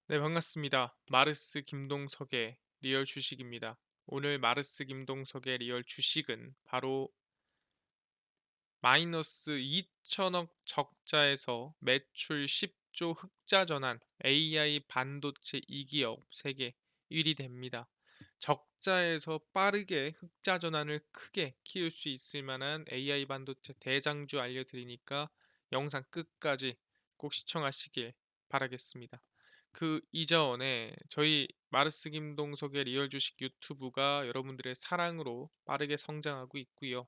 네, 반갑습니다. 마르스 김동석의 리얼 주식입니다. 오늘 마르스 김동석의 리얼 주식은 바로 마이너스 2천억 적자에서 매출 10조 흑자 전환 AI 반도체 2기업 세계 1위 됩니다. 적자에서 빠르게 흑자 전환을 크게 키울 수 있을 만한 AI 반도체 대장주 알려드리니까 영상 끝까지 꼭 시청하시길 바라겠습니다. 그 이전에 저희 마르스 김동석의 리얼 주식 유튜브가 여러분들의 사랑으로 빠르게 성장하고 있고요.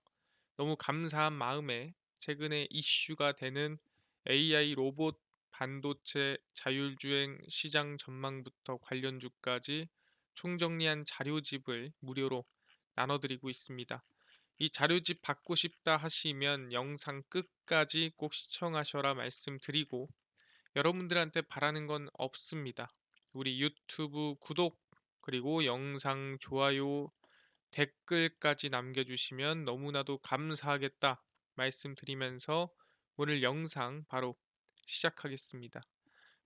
너무 감사한 마음에 최근에 이슈가 되는 AI 로봇 반도체 자율주행 시장 전망부터 관련주까지 총정리한 자료집을 무료로 나눠드리고 있습니다. 이 자료집 받고 싶다 하시면 영상 끝까지 꼭 시청하셔라 말씀드리고, 여러분들한테 바라는 건 없습니다. 우리 유튜브 구독, 그리고 영상 좋아요, 댓글까지 남겨주시면 너무나도 감사하겠다 말씀드리면서 오늘 영상 바로 시작하겠습니다.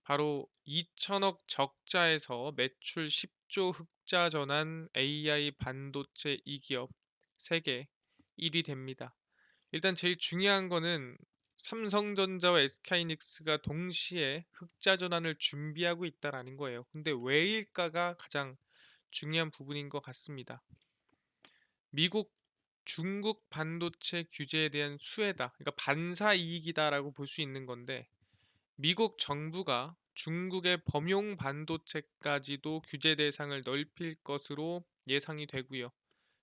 바로 2천억 적자에서 매출 10조 흑자 전환 AI 반도체 2기업 세계 1위 됩니다. 일단 제일 중요한 거는 삼성전자와 SK하이닉스가 동시에 흑자 전환을 준비하고 있다라는 거예요. 근데 왜일까가 가장 중요한 부분인 것 같습니다. 미국, 중국 반도체 규제에 대한 수혜다. 그러니까 반사 이익이다라고 볼 수 있는 건데, 미국 정부가 중국의 범용 반도체까지도 규제 대상을 넓힐 것으로 예상이 되고요.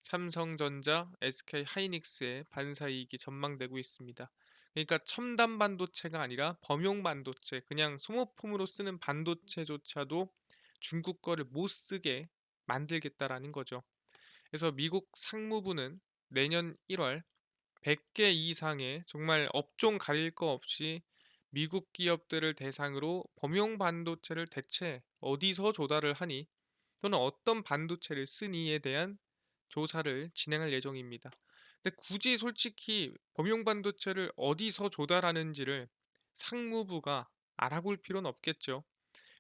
삼성전자, SK 하이닉스의 반사 이익이 전망되고 있습니다. 그러니까 첨단 반도체가 아니라 범용 반도체, 그냥 소모품으로 쓰는 반도체조차도 중국 거를 못 쓰게 만들겠다라는 거죠. 그래서 미국 상무부는 내년 1월 100개 이상의 정말 업종 가릴 거 없이 미국 기업들을 대상으로 범용 반도체를 대체 어디서 조달을 하니 또는 어떤 반도체를 쓰니에 대한 조사를 진행할 예정입니다. 근데 굳이 솔직히 범용 반도체를 어디서 조달하는지를 상무부가 알아볼 필요는 없겠죠.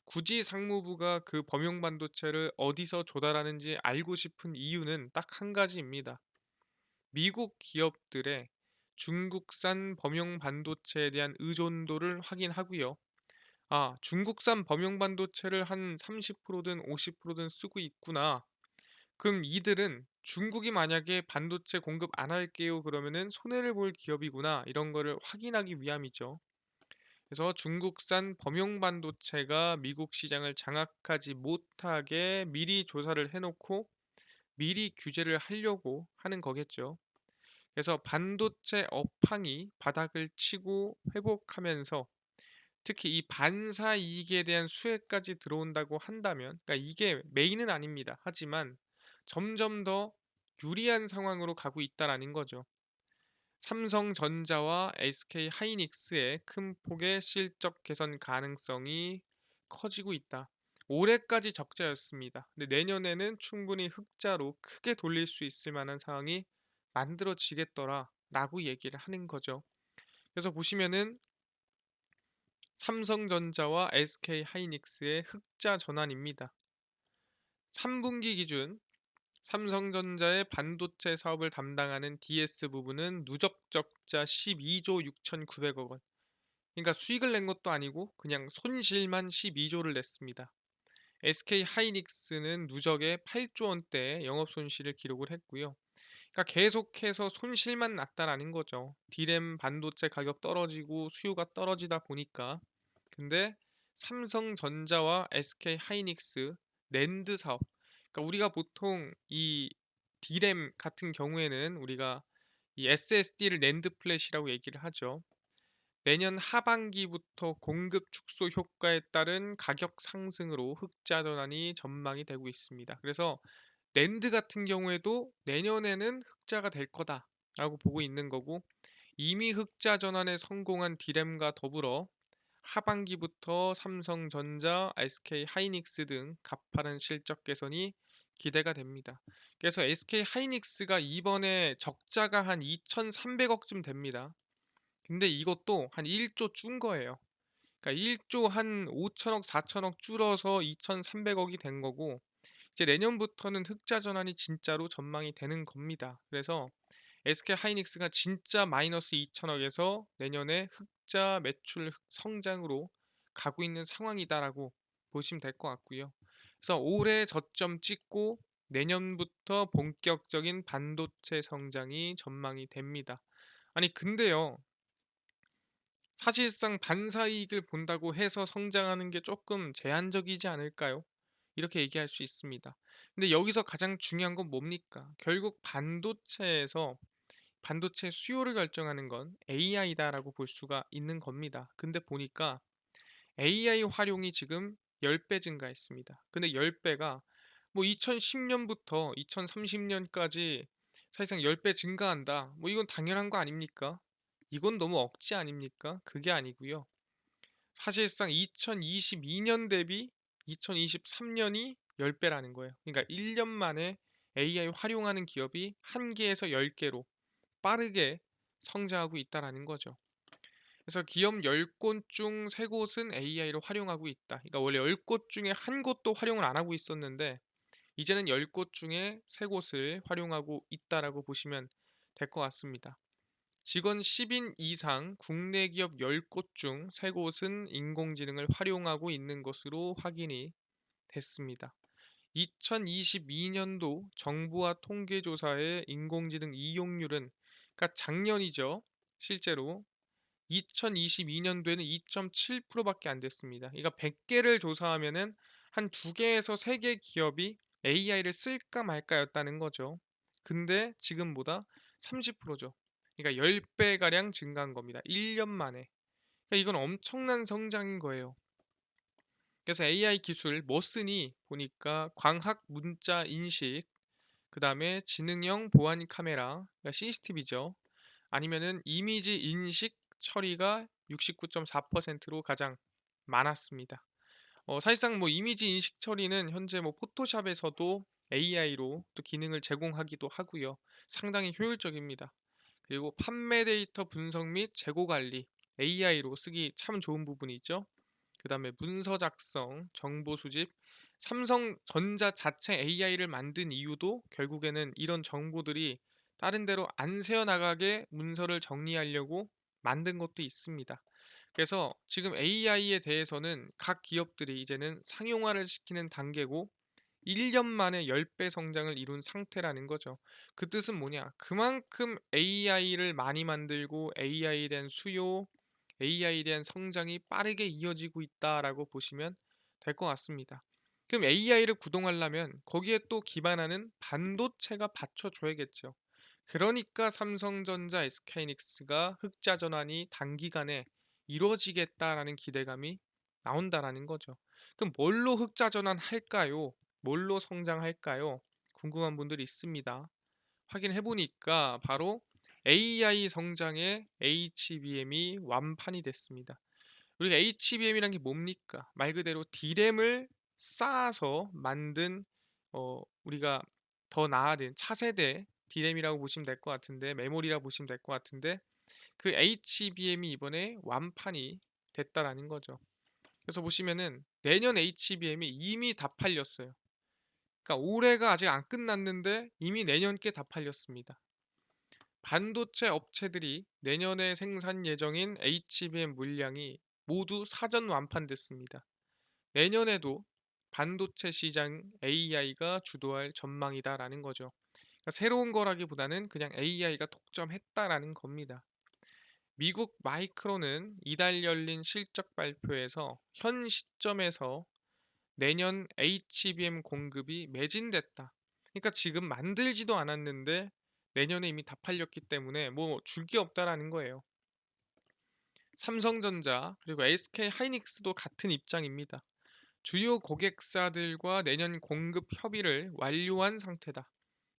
굳이 상무부가 그 범용 반도체를 어디서 조달하는지 알고 싶은 이유는 딱 한 가지입니다. 미국 기업들의 중국산 범용 반도체에 대한 의존도를 확인하고요. 아, 중국산 범용 반도체를 한 30%든 50%든 쓰고 있구나. 그럼 이들은 중국이 만약에 반도체 공급 안 할게요 그러면은 손해를 볼 기업이구나. 이런 거를 확인하기 위함이죠. 그래서 중국산 범용 반도체가 미국 시장을 장악하지 못하게 미리 조사를 해놓고 미리 규제를 하려고 하는 거겠죠. 그래서 반도체 업황이 바닥을 치고 회복하면서 특히 이 반사 이익에 대한 수혜까지 들어온다고 한다면, 그러니까 이게 메인은 아닙니다. 하지만 점점 더 유리한 상황으로 가고 있다라는 거죠. 삼성전자와 SK 하이닉스의 큰 폭의 실적 개선 가능성이 커지고 있다. 올해까지 적자였습니다. 근데 내년에는 충분히 흑자로 크게 돌릴 수 있을 만한 상황이 만들어지겠더라라고 얘기를 하는 거죠. 그래서 보시면은 삼성전자와 SK 하이닉스의 흑자 전환입니다. 3분기 기준 삼성전자의 반도체 사업을 담당하는 DS 부분은 누적 적자 12조 6,900억 원. 그러니까 수익을 낸 것도 아니고 그냥 손실만 12조를 냈습니다. SK 하이닉스는 누적의 8조 원대의 영업 손실을 기록을 했고요. 그러니까 계속해서 손실만 났다라는 거죠. 디램 반도체 가격 떨어지고 수요가 떨어지다 보니까. 근데 삼성전자와 SK 하이닉스 낸드 사업, 그러니까 우리가 보통 이 디램 같은 경우에는 우리가 이 SSD를 낸드 플랫이라고 얘기를 하죠. 내년 하반기부터 공급 축소 효과에 따른 가격 상승으로 흑자 전환이 전망이 되고 있습니다. 그래서 낸드 같은 경우에도 내년에는 흑자가 될 거다라고 보고 있는 거고, 이미 흑자 전환에 성공한 디램과 더불어 하반기부터 삼성전자, SK 하이닉스 등 가파른 실적 개선이 기대가 됩니다. 그래서 SK 하이닉스가 이번에 적자가 한 2,300억쯤 됩니다. 근데 이것도 한 1조 준 거예요. 그러니까 1조 한 5천억 4천억 줄어서 2,300억이 된 거고, 이제 내년부터는 흑자 전환이 진짜로 전망이 되는 겁니다. 그래서 SK 하이닉스가 진짜 마이너스 2천억에서 내년에 흑자 매출 성장으로 가고 있는 상황이다라고 보시면 될 것 같고요. 그래서 올해 저점 찍고 내년부터 본격적인 반도체 성장이 전망이 됩니다. 아니 근데요. 사실상 반사이익을 본다고 해서 성장하는 게 조금 제한적이지 않을까요? 이렇게 얘기할 수 있습니다. 근데 여기서 가장 중요한 건 뭡니까? 결국 반도체에서 반도체 수요를 결정하는 건 AI다라고 볼 수가 있는 겁니다. 근데 보니까 AI 활용이 지금 10배 증가했습니다. 근데 10배가 뭐 2010년부터 2030년까지 사실상 10배 증가한다. 뭐 이건 당연한 거 아닙니까? 이건 너무 억지 아닙니까? 그게 아니고요. 사실상 2022년 대비 2023년이 10배라는 거예요. 그러니까 1년 만에 AI 활용하는 기업이 1개에서 10개로 빠르게 성장하고 있다라는 거죠. 그래서 기업 10곳 중 3곳은 AI를 활용하고 있다. 그러니까 원래 10곳 중에 한 곳도 활용을 안 하고 있었는데 이제는 10곳 중에 3곳을 활용하고 있다라고 보시면 될 것 같습니다. 직원 10인 이상 국내 기업 10곳 중 3곳은 인공지능을 활용하고 있는 것으로 확인이 됐습니다. 2022년도 정부와 통계조사의 인공지능 이용률은, 그러니까 작년이죠. 실제로 2022년도에는 2.7%밖에 안 됐습니다. 그러니까 100개를 조사하면은 한 2개에서 3개 기업이 AI를 쓸까 말까였다는 거죠. 근데 지금보다 30%죠. 그러니까 10배 가량 증가한 겁니다. 1년 만에. 그러니까 이건 엄청난 성장인 거예요. 그래서 AI 기술 뭐 쓰니 보니까 광학 문자 인식, 그다음에 지능형 보안 카메라, 그러니까 CCTV죠. 아니면은 이미지 인식 처리가 69.4%로 가장 많았습니다. 사실상 뭐 이미지 인식 처리는 현재 뭐 포토샵에서도 AI로 또 기능을 제공하기도 하고요. 상당히 효율적입니다. 그리고 판매 데이터 분석 및 재고 관리 AI로 쓰기 참 좋은 부분이 있죠. 그다음에 문서 작성, 정보 수집, 삼성전자 자체 AI를 만든 이유도 결국에는 이런 정보들이 다른 데로 안 새어나가게 문서를 정리하려고 만든 것도 있습니다. 그래서 지금 AI에 대해서는 각 기업들이 이제는 상용화를 시키는 단계고 1년 만에 10배 성장을 이룬 상태라는 거죠. 그 뜻은 뭐냐? 그만큼 AI를 많이 만들고 AI에 대한 수요, AI에 대한 성장이 빠르게 이어지고 있다라고 보시면 될 것 같습니다. 그럼 AI를 구동하려면 거기에 또 기반하는 반도체가 받쳐줘야겠죠. 그러니까 삼성전자, SK하이닉스가 흑자 전환이 단기간에 이루어지겠다라는 기대감이 나온다라는 거죠. 그럼 뭘로 흑자 전환할까요? 뭘로 성장할까요? 궁금한 분들이 있습니다. 확인해 보니까 바로 AI 성장의 HBM이 완판이 됐습니다. 우리가 HBM이란 게 뭡니까? 말 그대로 D램을 쌓아서 만든 우리가 더 나아진 차세대 D램이라고 보시면 될 것 같은데, 메모리라고 보시면 될 것 같은데, 그 HBM이 이번에 완판이 됐다라는 거죠. 그래서 보시면은 내년 HBM이 이미 다 팔렸어요. 그러니까 올해가 아직 안 끝났는데 이미 내년께 다 팔렸습니다. 반도체 업체들이 내년에 생산 예정인 HBM 물량이 모두 사전 완판됐습니다. 내년에도 반도체 시장 AI가 주도할 전망이다라는 거죠. 그러니까 새로운 거라기보다는 그냥 AI가 독점했다라는 겁니다. 미국 마이크론은 이달 열린 실적 발표에서 현 시점에서 내년 HBM 공급이 매진됐다. 그러니까 지금 만들지도 않았는데 내년에 이미 다 팔렸기 때문에 뭐 줄 게 없다라는 거예요. 삼성전자 그리고 SK 하이닉스도 같은 입장입니다. 주요 고객사들과 내년 공급 협의를 완료한 상태다.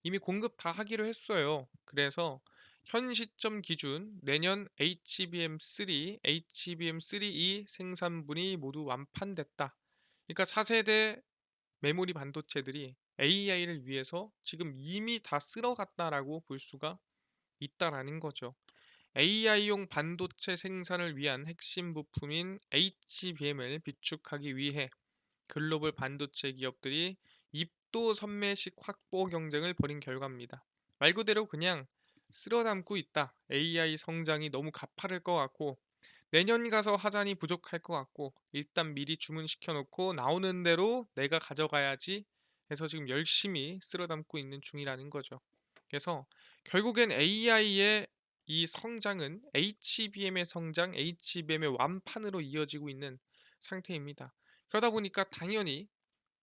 이미 공급 다 하기로 했어요. 그래서 현 시점 기준 내년 HBM3, HBM3E 생산분이 모두 완판됐다. 그러니까 4세대 메모리 반도체들이 AI를 위해서 지금 이미 다 쓸어갔다라고 볼 수가 있다라는 거죠. AI용 반도체 생산을 위한 핵심 부품인 HBM을 비축하기 위해 글로벌 반도체 기업들이 입도 선매식 확보 경쟁을 벌인 결과입니다. 말 그대로 그냥 쓸어 담고 있다. AI 성장이 너무 가파를 것 같고 내년 가서 하자니 부족할 것 같고 일단 미리 주문시켜 놓고 나오는 대로 내가 가져가야지 해서 지금 열심히 쓸어 담고 있는 중이라는 거죠. 그래서 결국엔 AI의 이 성장은 HBM의 성장, HBM의 완판으로 이어지고 있는 상태입니다. 그러다 보니까 당연히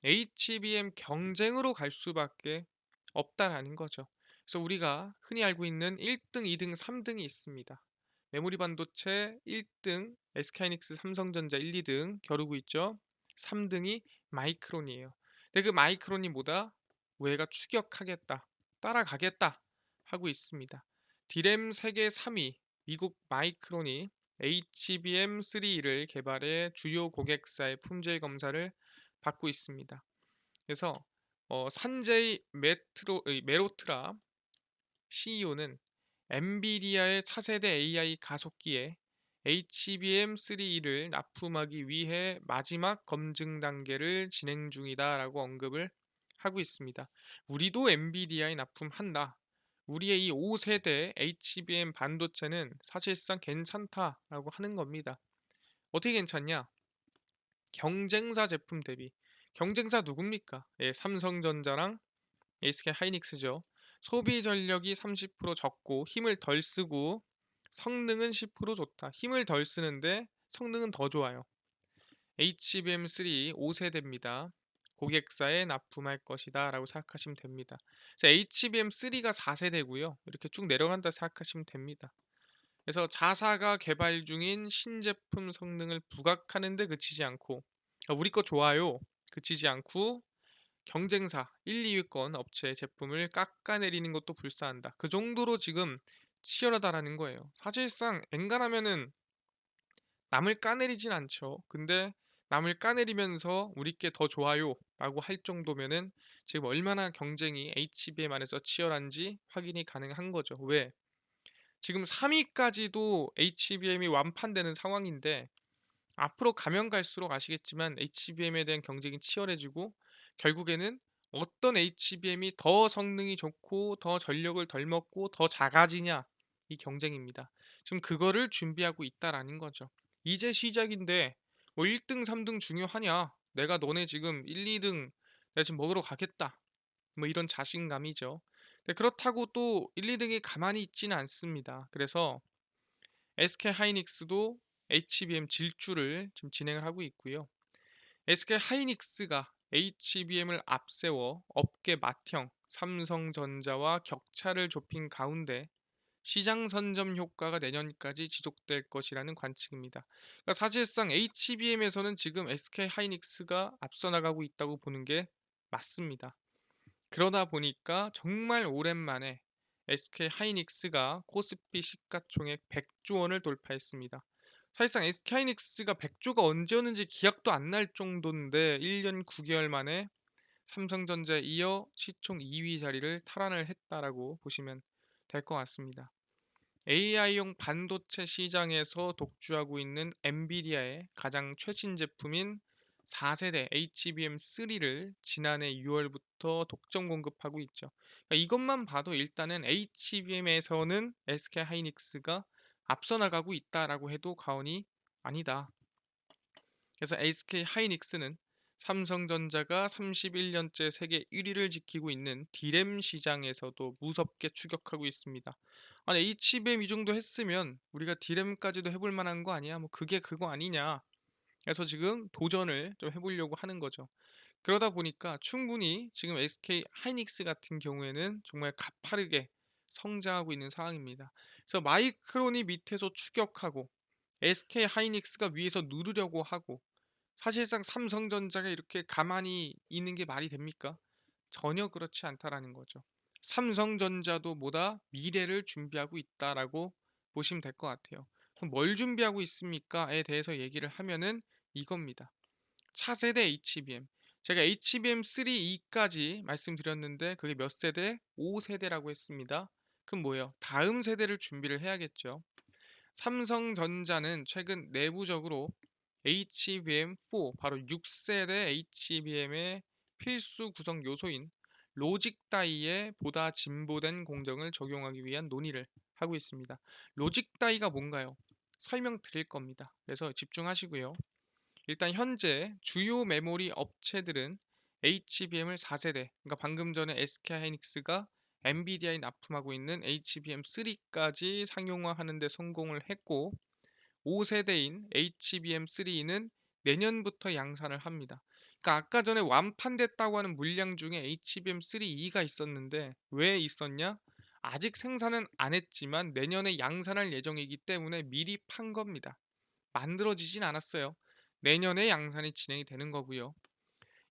HBM 경쟁으로 갈 수밖에 없다라는 거죠. 그래서 우리가 흔히 알고 있는 1등, 2등, 3등이 있습니다. 메모리 반도체 1등 SK하이닉스, 삼성전자 1, 2등 겨루고 있죠. 3등이 마이크론이에요. 근데 그 마이크론이 뭐다? 우리가 추격하겠다, 따라가겠다 하고 있습니다. 디램 세계 3위 미국 마이크론이 HBM3를 개발해 주요 고객사의 품질 검사를 받고 있습니다. 그래서 산제이 메로트라 CEO는 엔비디아의 차세대 AI 가속기에 HBM3를 납품하기 위해 마지막 검증 단계를 진행 중이다라고 언급을 하고 있습니다. 우리도 엔비디아에 납품한다. 우리의 이 5세대 HBM 반도체는 사실상 괜찮다라고 하는 겁니다. 어떻게 괜찮냐? 경쟁사 제품 대비. 경쟁사 누굽니까? 예, 삼성전자랑 SK 하이닉스죠. 소비 전력이 30% 적고 힘을 덜 쓰고 성능은 10% 좋다. 힘을 덜 쓰는데 성능은 더 좋아요. HBM3 5세대입니다. 고객사에 납품할 것이다 라고 생각하시면 됩니다. HBM3가 4세대고요. 이렇게 쭉 내려간다 생각하시면 됩니다. 그래서 자사가 개발 중인 신제품 성능을 부각하는 데 그치지 않고 우리 거 좋아요. 그치지 않고 경쟁사 1, 2위권 업체의 제품을 깎아내리는 것도 불사한다. 그 정도로 지금 치열하다라는 거예요. 사실상 엔간하면은 남을 까내리진 않죠. 근데 남을 까내리면서 우리 게 더 좋아요 라고 할 정도면은 지금 얼마나 경쟁이 HBM 안에서 치열한지 확인이 가능한 거죠. 왜? 지금 3위까지도 HBM이 완판되는 상황인데 앞으로 가면 갈수록 아시겠지만 HBM에 대한 경쟁이 치열해지고 결국에는 어떤 HBM이 더 성능이 좋고 더 전력을 덜 먹고 더 작아지냐 이 경쟁입니다. 지금 그거를 준비하고 있다라는 거죠. 이제 시작인데 뭐 1등, 3등 중요하냐? 내가 너네 지금 1, 2등 내가 지금 먹으러 가겠다. 뭐 이런 자신감이죠. 근데 그렇다고 또 1, 2등이 가만히 있지는 않습니다. 그래서 SK 하이닉스도 HBM 질주를 지금 진행을 하고 있고요. SK 하이닉스가 HBM을 앞세워 업계 맏형 삼성전자와 격차를 좁힌 가운데 시장 선점 효과가 내년까지 지속될 것이라는 관측입니다. 그러니까 사실상 HBM에서는 지금 SK 하이닉스가 앞서 나가고 있다고 보는 게 맞습니다. 그러다 보니까 정말 오랜만에 SK 하이닉스가 코스피 시가총액 100조 원을 돌파했습니다. 사실상 SK 하이닉스가 100조가 언제였는지 기억도 안 날 정도인데 1년 9개월 만에 삼성전자에 이어 시총 2위 자리를 탈환을 했다라고 보시면 될 것 같습니다. AI용 반도체 시장에서 독주하고 있는 엔비디아의 가장 최신 제품인 4세대 HBM3를 지난해 6월부터 독점 공급하고 있죠. 그러니까 이것만 봐도 일단은 HBM에서는 SK 하이닉스가 앞서 나가고 있다라고 해도 과언이 아니다. 그래서 SK 하이닉스는 삼성전자가 31년째 세계 1위를 지키고 있는 디램 시장에서도 무섭게 추격하고 있습니다. 아니 HBM 이 정도 했으면 우리가 디램까지도 해볼 만한 거 아니야? 뭐 그게 그거 아니냐? 그래서 지금 도전을 좀 해보려고 하는 거죠. 그러다 보니까 충분히 지금 SK 하이닉스 같은 경우에는 정말 가파르게 성장하고 있는 상황입니다. 그래서 마이크론이 밑에서 추격하고 SK 하이닉스가 위에서 누르려고 하고 사실상 삼성전자가 이렇게 가만히 있는 게 말이 됩니까? 전혀 그렇지 않다라는 거죠. 삼성전자도 뭐다? 미래를 준비하고 있다라고 보시면 될 것 같아요. 그럼 뭘 준비하고 있습니까?에 대해서 얘기를 하면은 이겁니다. 차세대 HBM. 제가 HBM3E까지 말씀드렸는데 그게 몇 세대? 5세대라고 했습니다. 그럼 뭐예요? 다음 세대를 준비를 해야겠죠. 삼성전자는 최근 내부적으로 HBM4 바로 6세대 HBM의 필수 구성 요소인 로직 다이에 보다 진보된 공정을 적용하기 위한 논의를 하고 있습니다. 로직 다이가 뭔가요? 설명드릴 겁니다. 그래서 집중하시고요. 일단 현재 주요 메모리 업체들은 HBM을 4세대, 그러니까 방금 전에 SK 하이닉스가 엔비디아에 납품하고 있는 HBM3까지 상용화하는 데 성공을 했고, 5세대인 HBM3는 내년부터 양산을 합니다. 그러니까 아까 전에 완판됐다고 하는 물량 중에 HBM3E가 있었는데 왜 있었냐? 아직 생산은 안 했지만 내년에 양산할 예정이기 때문에 미리 판 겁니다. 만들어지진 않았어요. 내년에 양산이 진행이 되는 거고요.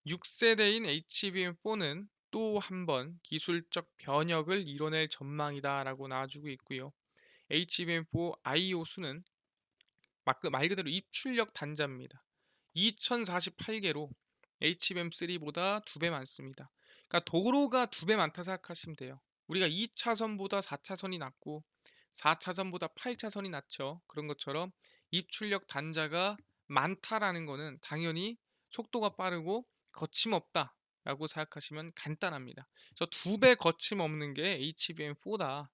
6세대인 HBM4는 또 한 번 기술적 변혁을 이뤄낼 전망이다라고 나와주고 있고요. HBM4 IO 수는 말 그대로 입출력 단자입니다. 2048개로 HBM3보다 2배 많습니다. 그러니까 도로가 2배 많다 생각하시면 돼요. 우리가 2차선보다 4차선이 낫고 4차선보다 8차선이 낫죠. 그런 것처럼 입출력 단자가 많다라는 거는 당연히 속도가 빠르고 거침없다라고 생각하시면 간단합니다. 그래서 2배 거침없는 게 HBM4다.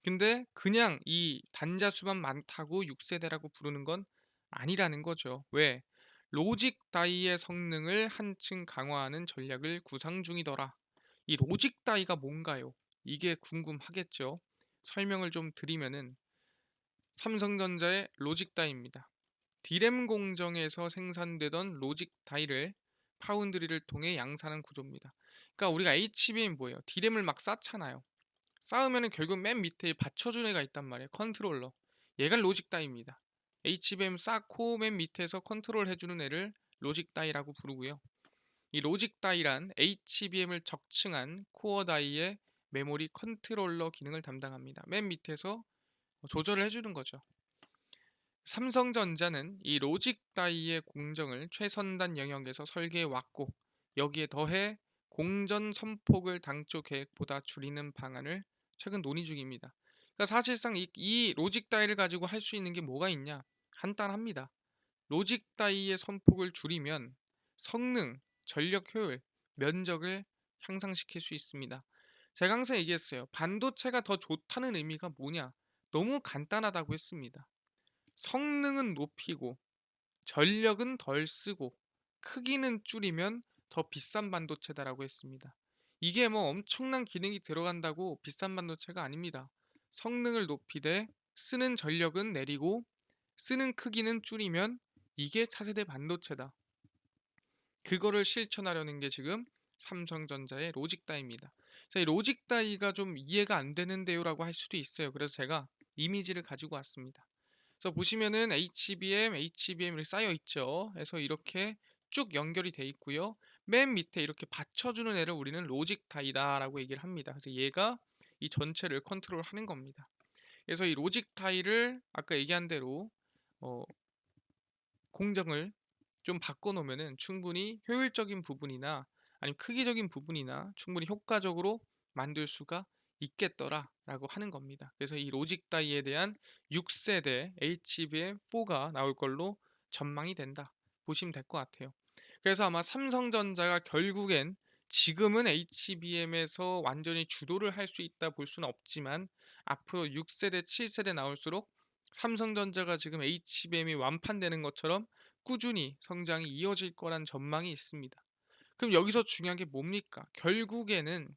근데 그냥 이 단자 수만 많다고 6세대라고 부르는 건 아니라는 거죠. 왜? 로직 다이의 성능을 한층 강화하는 전략을 구상 중이더라. 이 로직 다이가 뭔가요? 이게 궁금하겠죠. 설명을 좀 드리면은 삼성전자의 로직 다이입니다. 디램 공정에서 생산되던 로직 다이를 파운드리를 통해 양산한 구조입니다. 그러니까 우리가 HBM 뭐예요? 디램을 막 쌓잖아요. 쌓으면은 결국 맨 밑에 받쳐준 애가 있단 말이에요. 컨트롤러. 얘가 로직 다이입니다. HBM 쌓고 맨 밑에서 컨트롤 해주는 애를 로직 다이라고 부르고요. 이 로직 다이란 HBM을 적층한 코어 다이의 메모리 컨트롤러 기능을 담당합니다. 맨 밑에서 조절을 해주는 거죠. 삼성전자는 이 로직 다이의 공정을 최선단 영역에서 설계해 왔고, 여기에 더해 공전 선폭을 당초 계획보다 줄이는 방안을 최근 논의 중입니다. 그러니까 사실상 이 로직 다이를 가지고 할 수 있는 게 뭐가 있냐? 간단합니다. 로직 다이의 선폭을 줄이면 성능, 전력 효율, 면적을 향상시킬 수 있습니다. 제가 항상 얘기했어요. 반도체가 더 좋다는 의미가 뭐냐? 너무 간단하다고 했습니다. 성능은 높이고 전력은 덜 쓰고 크기는 줄이면 더 비싼 반도체다라고 했습니다. 이게 뭐 엄청난 기능이 들어간다고 비싼 반도체가 아닙니다. 성능을 높이되 쓰는 전력은 내리고 쓰는 크기는 줄이면 이게 차세대 반도체다. 그거를 실천하려는 게 지금 삼성전자의 로직 다이입니다. 자, 이 로직 다이가 좀 이해가 안 되는데요라고 할 수도 있어요. 그래서 제가 이미지를 가지고 왔습니다. 그래서 보시면은 HBM, HBM 이렇게 쌓여 있죠. 그래서 이렇게 쭉 연결이 돼 있고요. 맨 밑에 이렇게 받쳐주는 애를 우리는 로직 다이다라고 얘기를 합니다. 그래서 얘가 이 전체를 컨트롤하는 겁니다. 그래서 이 로직 다이를 아까 얘기한 대로 어, 공정을 좀 바꿔놓으면은 충분히 효율적인 부분이나 아니면 크기적인 부분이나 충분히 효과적으로 만들 수가 있겠더라라고 하는 겁니다. 그래서 이 로직 다이에 대한 6세대 HBM4가 나올 걸로 전망이 된다. 보시면 될 것 같아요. 그래서 아마 삼성전자가 결국엔 지금은 HBM에서 완전히 주도를 할 수 있다 볼 수는 없지만 앞으로 6세대, 7세대 나올수록 삼성전자가 지금 HBM이 완판되는 것처럼 꾸준히 성장이 이어질 거란 전망이 있습니다. 그럼 여기서 중요한 게 뭡니까? 결국에는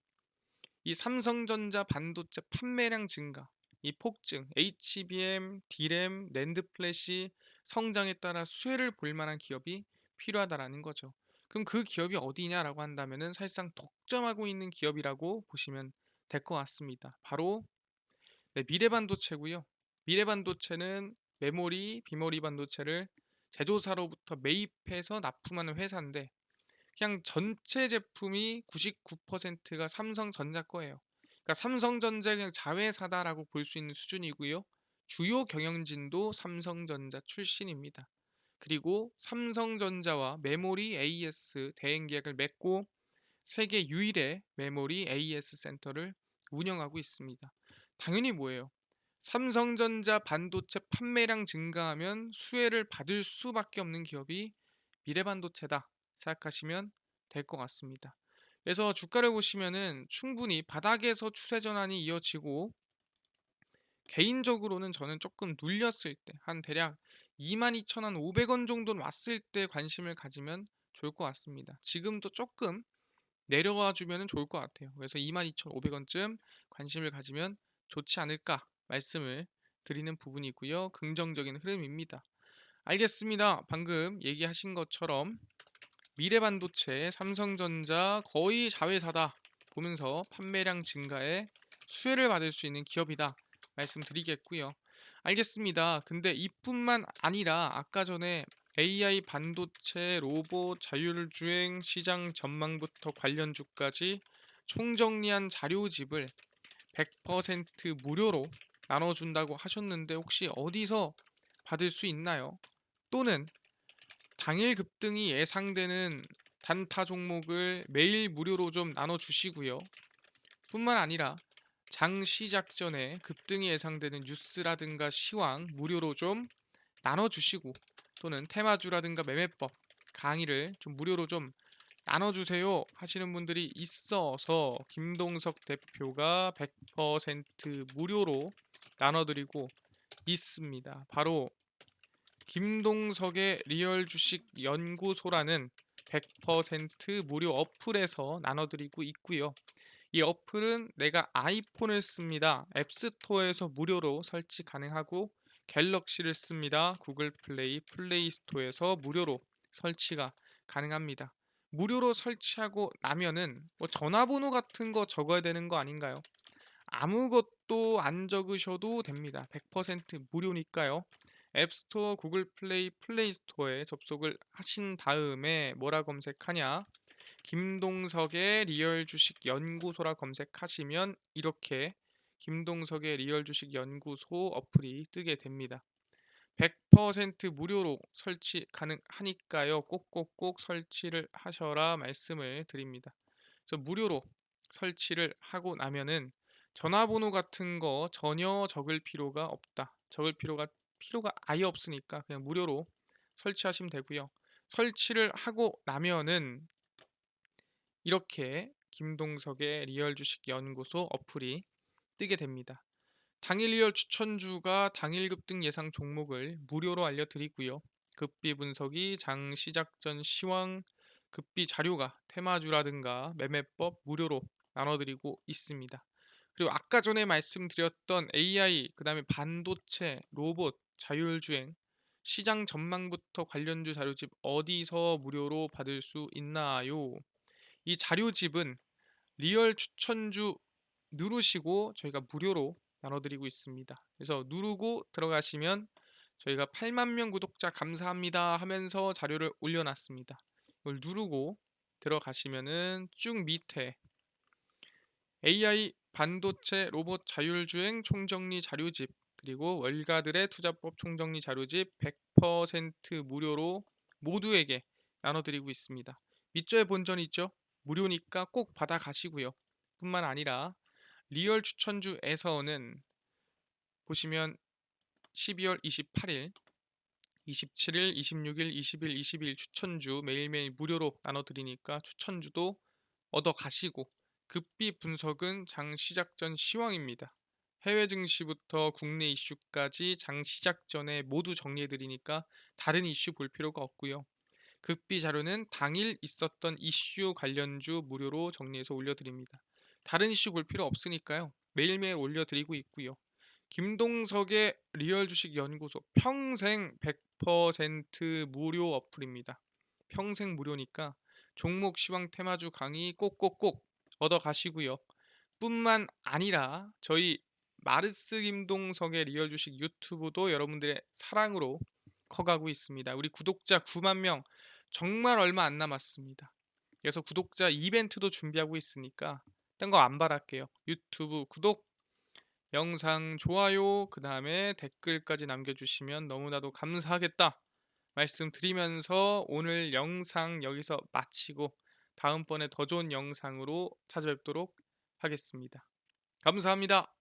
이 삼성전자 반도체 판매량 증가, 이 폭증, HBM, D램, 낸드 플래시 성장에 따라 수혜를 볼 만한 기업이 필요하다라는 거죠. 그럼 그 기업이 어디냐라고 한다면은 사실상 독점하고 있는 기업이라고 보시면 될 것 같습니다. 바로 네, 미래반도체고요. 미래반도체는 메모리, 비메모리 반도체를 제조사로부터 매입해서 납품하는 회사인데 그냥 전체 제품이 99%가 삼성전자 거예요. 그러니까 삼성전자 그냥 자회사다라고 볼 수 있는 수준이고요. 주요 경영진도 삼성전자 출신입니다. 그리고 삼성전자와 메모리 AS 대행 계약을 맺고 세계 유일의 메모리 AS 센터를 운영하고 있습니다. 당연히 뭐예요? 삼성전자 반도체 판매량 증가하면 수혜를 받을 수밖에 없는 기업이 미래반도체다 생각하시면 될 것 같습니다. 그래서 주가를 보시면은 충분히 바닥에서 추세 전환이 이어지고, 개인적으로는 저는 조금 눌렸을 때 한 대략 22,500원 정도는 왔을 때 관심을 가지면 좋을 것 같습니다. 지금도 조금 내려와 주면은 좋을 것 같아요. 그래서 22,500원쯤 관심을 가지면 좋지 않을까 말씀을 드리는 부분이고요. 긍정적인 흐름입니다. 알겠습니다. 방금 얘기하신 것처럼 미래반도체, 삼성전자 거의 자회사다 보면서 판매량 증가에 수혜를 받을 수 있는 기업이다 말씀드리겠고요. 알겠습니다. 근데 이뿐만 아니라 아까 전에 AI 반도체, 로봇, 자율주행 시장 전망부터 관련주까지 총정리한 자료집을 100% 무료로 나눠준다고 하셨는데, 혹시 어디서 받을 수 있나요? 또는 당일 급등이 예상되는 단타 종목을 매일 무료로 좀 나눠주시고요. 뿐만 아니라 장 시작 전에 급등이 예상되는 뉴스라든가 시황 무료로 좀 나눠주시고, 또는 테마주라든가 매매법 강의를 좀 무료로 좀 나눠주세요 하시는 분들이 있어서 김동석 대표가 100% 무료로 나눠드리고 있습니다. 바로 김동석의 리얼 주식 연구소라는 100% 무료 어플에서 나눠드리고 있고요. 이 어플은 내가 아이폰을 씁니다. 앱스토어에서 무료로 설치 가능하고, 갤럭시를 씁니다. 구글 플레이, 플레이 스토어에서 무료로 설치가 가능합니다. 무료로 설치하고 나면은 뭐 전화번호 같은 거 적어야 되는 거 아닌가요? 아무것도 안 적으셔도 됩니다. 100% 무료니까요. 앱스토어, 구글 플레이, 플레이 스토어에 접속을 하신 다음에 뭐라 검색하냐? 김동석의 리얼 주식 연구소라 검색하시면 이렇게 김동석의 리얼 주식 연구소 어플이 뜨게 됩니다. 100% 무료로 설치 가능하니까요. 꼭꼭꼭 설치를 하셔라 말씀을 드립니다. 그래서 무료로 설치를 하고 나면은 전화번호 같은 거 전혀 적을 필요가 없다. 적을 필요가 아예 없으니까 그냥 무료로 설치하시면 되고요. 설치를 하고 나면은 이렇게 김동석의 리얼 주식 연구소 어플이 뜨게 됩니다. 당일 리얼 추천주가 당일 급등 예상 종목을 무료로 알려드리고요. 급비 분석이 장 시작 전 시황, 급비 자료가 테마주라든가 매매법 무료로 나눠드리고 있습니다. 그리고 아까 전에 말씀드렸던 AI, 그 다음에 반도체, 로봇, 자율주행, 시장 전망부터 관련주 자료집 어디서 무료로 받을 수 있나요? 이 자료집은 리얼 추천주 누르시고 저희가 무료로 나눠드리고 있습니다. 그래서 누르고 들어가시면 저희가 8만 명 구독자 감사합니다 하면서 자료를 올려놨습니다. 이걸 누르고 들어가시면은 쭉 밑에 AI 반도체 로봇 자율주행 총정리 자료집, 그리고 월가들의 투자법 총정리 자료집 100% 무료로 모두에게 나눠드리고 있습니다. 밑줄에 본전 있죠? 무료니까 꼭 받아 가시고요. 뿐만 아니라 리얼 추천주에서는 보시면 12월 28일, 27일, 26일, 20일, 22일 추천주 매일매일 무료로 나눠드리니까 추천주도 얻어 가시고, 급비 분석은 장 시작 전 시황입니다. 해외 증시부터 국내 이슈까지 장 시작 전에 모두 정리해 드리니까 다른 이슈 볼 필요가 없고요. 급비 자료는 당일 있었던 이슈 관련주 무료로 정리해서 올려드립니다. 다른 이슈 볼 필요 없으니까요. 매일매일 올려드리고 있고요. 김동석의 리얼 주식 연구소 평생 100% 무료 어플입니다. 평생 무료니까 종목 시황 테마주 강의 꼭꼭꼭 얻어 가시고요. 뿐만 아니라 저희 마르스 김동석의 리얼 주식 유튜브도 여러분들의 사랑으로 커가고 있습니다. 우리 구독자 9만 명 정말 얼마 안 남았습니다. 그래서 구독자 이벤트도 준비하고 있으니까 딴 거 안 바랄게요. 유튜브 구독, 영상 좋아요, 그 다음에 댓글까지 남겨주시면 너무나도 감사하겠다 말씀드리면서 오늘 영상 여기서 마치고 다음번에 더 좋은 영상으로 찾아뵙도록 하겠습니다. 감사합니다.